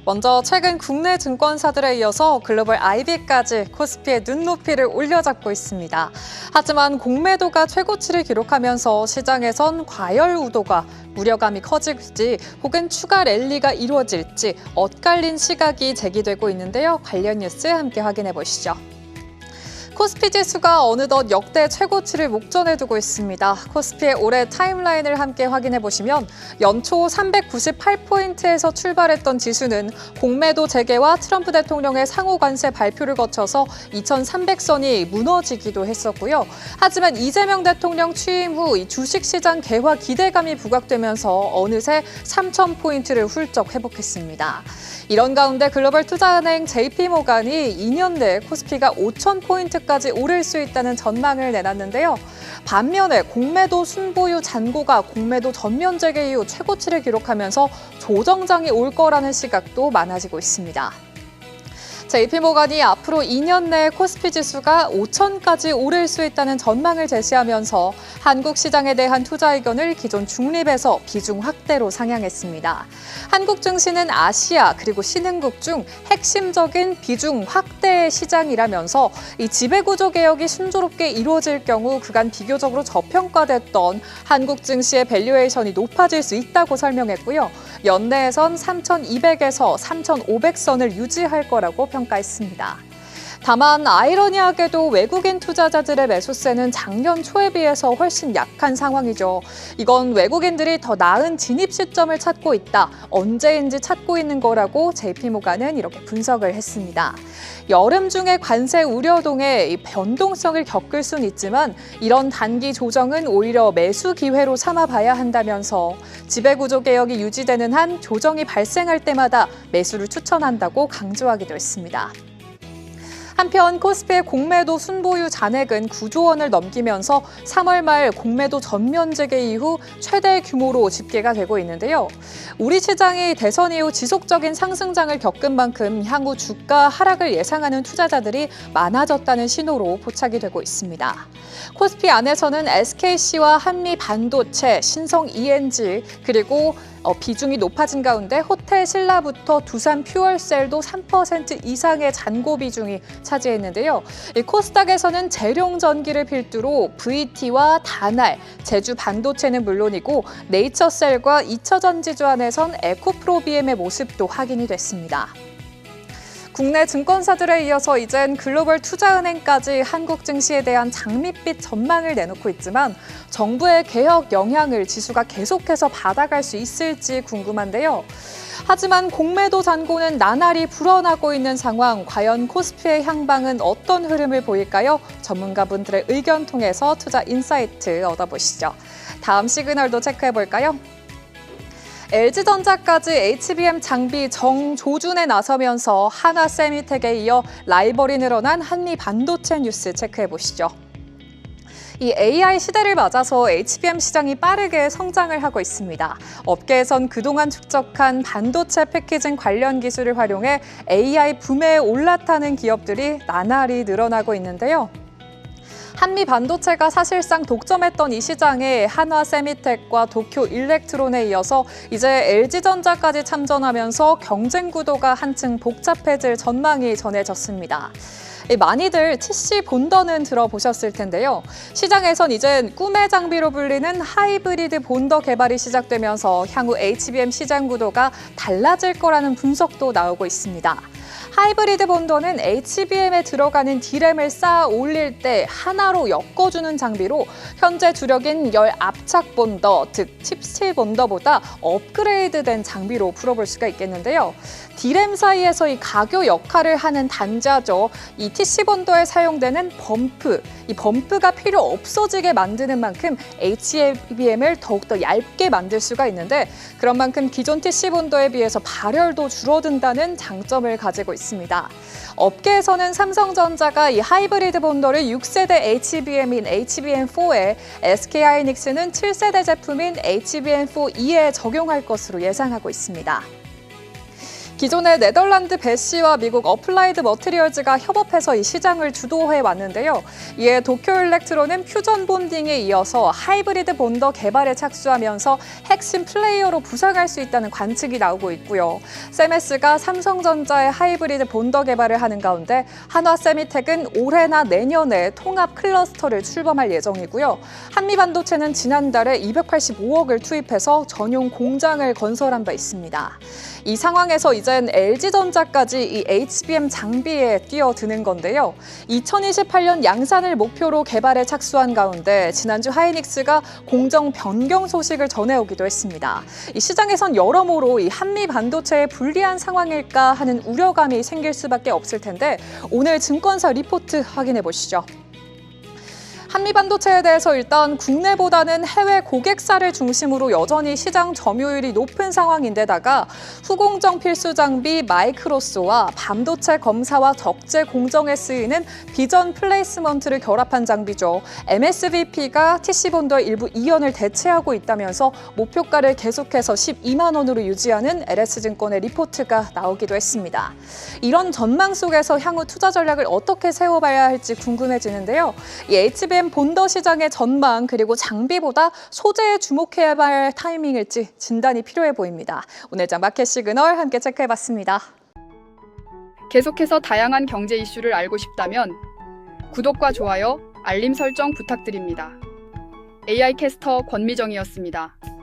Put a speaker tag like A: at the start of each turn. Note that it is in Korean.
A: 먼저 최근 국내 증권사들에 이어서 글로벌 IB까지 코스피의 눈높이를 올려잡고 있습니다. 하지만 공매도가 최고치를 기록하면서 시장에선 과열 우도가 우려감이 커질지 혹은 추가 랠리가 이루어질지 엇갈린 시각이 제기되고 있는데요. 관련 뉴스 함께 확인해 보시죠. 코스피 지수가 어느덧 역대 최고치를 목전에 두고 있습니다. 코스피의 올해 타임라인을 함께 확인해 보시면 연초 398포인트에서 출발했던 지수는 공매도 재개와 트럼프 대통령의 상호 관세 발표를 거쳐서 2300선이 무너지기도 했었고요. 하지만 이재명 대통령 취임 후 이 주식시장 개화 기대감이 부각되면서 어느새 3000포인트를 훌쩍 회복했습니다. 이런 가운데 글로벌 투자은행 JP모간이 2년 내에 코스피가 5000포인트까지 오를 수 있다는 전망을 내놨는데요. 반면에 공매도 순보유 잔고가 공매도 전면 재개 이후 최고치를 기록하면서 조정장이 올 거라는 시각도 많아지고 있습니다. JP모간이 앞으로 2년 내에 코스피 지수가 5천까지 오를 수 있다는 전망을 제시하면서 한국 시장에 대한 투자 의견을 기존 중립에서 비중 확대로 상향했습니다. 한국 증시는 아시아 그리고 신흥국 중 핵심적인 비중 확대의 시장이라면서 이 지배구조 개혁이 순조롭게 이루어질 경우 그간 비교적으로 저평가됐던 한국 증시의 밸류에이션이 높아질 수 있다고 설명했고요. 연내에선 3,200에서 3,500선을 유지할 거라고 평가했습니다. 다만 아이러니하게도 외국인 투자자들의 매수세는 작년 초에 비해서 훨씬 약한 상황이죠. 이건 외국인들이 더 나은 진입 시점을 찾고 있다. 언제인지 찾고 있는 거라고 JP모간은 이렇게 분석을 했습니다. 여름 중에 관세 우려동에 이 변동성을 겪을 수는 있지만 이런 단기 조정은 오히려 매수 기회로 삼아봐야 한다면서 지배구조 개혁이 유지되는 한 조정이 발생할 때마다 매수를 추천한다고 강조하기도 했습니다. 한편 코스피의 공매도 순보유 잔액은 9조 원을 넘기면서 3월 말 공매도 전면 재개 이후 최대 규모로 집계가 되고 있는데요. 우리 시장이 대선 이후 지속적인 상승장을 겪은 만큼 향후 주가 하락을 예상하는 투자자들이 많아졌다는 신호로 포착이 되고 있습니다. 코스피 안에서는 SKC와 한미반도체, 신성 ENG 그리고 비중이 높아진 가운데 호텔 신라부터 두산 퓨얼셀도 3% 이상의 잔고 비중이 차지했는데요. 이 코스닥에서는 재룡전기를 필두로 VT와 다날, 제주 반도체는 물론이고 네이처셀과 이처전지주 안에선 에코프로비엠의 모습도 확인이 됐습니다. 국내 증권사들에 이어서 이젠 글로벌 투자은행까지 한국 증시에 대한 장밋빛 전망을 내놓고 있지만 정부의 개혁 영향을 지수가 계속해서 받아갈 수 있을지 궁금한데요. 하지만 공매도 잔고는 나날이 불어나고 있는 상황, 과연 코스피의 향방은 어떤 흐름을 보일까요? 전문가분들의 의견 통해서 투자 인사이트 얻어보시죠. 다음 시그널도 체크해볼까요? LG전자까지 HBM 장비 정조준에 나서면서 한화세미텍에 이어 라이벌이 늘어난 한미반도체 뉴스 체크해보시죠. 이 AI 시대를 맞아서 HBM 시장이 빠르게 성장을 하고 있습니다. 업계에선 그동안 축적한 반도체 패키징 관련 기술을 활용해 AI 붐에 올라타는 기업들이 나날이 늘어나고 있는데요. 한미 반도체가 사실상 독점했던 이 시장에 한화세미텍과 도쿄 일렉트론에 이어서 이제 LG전자까지 참전하면서 경쟁 구도가 한층 복잡해질 전망이 전해졌습니다. 많이들 TC 본더는 들어보셨을 텐데요. 시장에선 이젠 꿈의 장비로 불리는 하이브리드 본더 개발이 시작되면서 향후 HBM 시장 구도가 달라질 거라는 분석도 나오고 있습니다. 하이브리드 본더는 HBM에 들어가는 D램을 쌓아 올릴 때 하나로 엮어주는 장비로 현재 주력인 열 압착 본더, 즉 칩스 본더보다 업그레이드된 장비로 풀어볼 수가 있겠는데요. D램 사이에서 이 가교 역할을 하는 단자죠. 이 TC 본더에 사용되는 범프, 이 범프가 필요 없어지게 만드는 만큼 HBM을 더욱더 얇게 만들 수가 있는데 그런 만큼 기존 TC 본더에 비해서 발열도 줄어든다는 장점을 가지고 있습니다. 업계에서는 삼성전자가 이 하이브리드 본더를 6세대 HBM인 HBM4에 SK하이닉스는 7세대 제품인 HBM4E에 적용할 것으로 예상하고 있습니다. 기존의 네덜란드 베시와 미국 어플라이드 머티리얼즈가 협업해서 이 시장을 주도해 왔는데요. 이에 도쿄일렉트론은 퓨전 본딩에 이어서 하이브리드 본더 개발에 착수하면서 핵심 플레이어로 부상할 수 있다는 관측이 나오고 있고요. 세메스가 삼성전자의 하이브리드 본더 개발을 하는 가운데 한화세미텍은 올해나 내년에 통합 클러스터를 출범할 예정이고요. 한미반도체는 지난달에 285억을 투입해서 전용 공장을 건설한 바 있습니다. 이 상황에서 이젠 LG전자까지 이 HBM 장비에 뛰어드는 건데요. 2028년 양산을 목표로 개발에 착수한 가운데 지난주 하이닉스가 공정 변경 소식을 전해오기도 했습니다. 이 시장에선 여러모로 이 한미 반도체의 불리한 상황일까 하는 우려감이 생길 수밖에 없을 텐데 오늘 증권사 리포트 확인해 보시죠. 한미 반도체에 대해서 일단 국내보다는 해외 고객사를 중심으로 여전히 시장 점유율이 높은 상황인데다가 후공정 필수 장비 마이크로스와 반도체 검사와 적재 공정에 쓰이는 비전 플레이스먼트를 결합한 장비죠. MSVP가 TC본더의 일부 이연을 대체하고 있다면서 목표가를 계속해서 12만 원으로 유지하는 LS증권의 리포트가 나오기도 했습니다. 이런 전망 속에서 향후 투자 전략을 어떻게 세워봐야 할지 궁금해지는데요. 이 HBM 본더 시장의 전망 그리고 장비보다 소재에 주목해야 할 타이밍일지 진단이 필요해 보입니다. 오늘 장 마켓 시그널 함께 체크해봤습니다.
B: 계속해서 다양한 경제 이슈를 알고 싶다면 구독과 좋아요, 알림 설정 부탁드립니다. AI 캐스터 권미정이었습니다.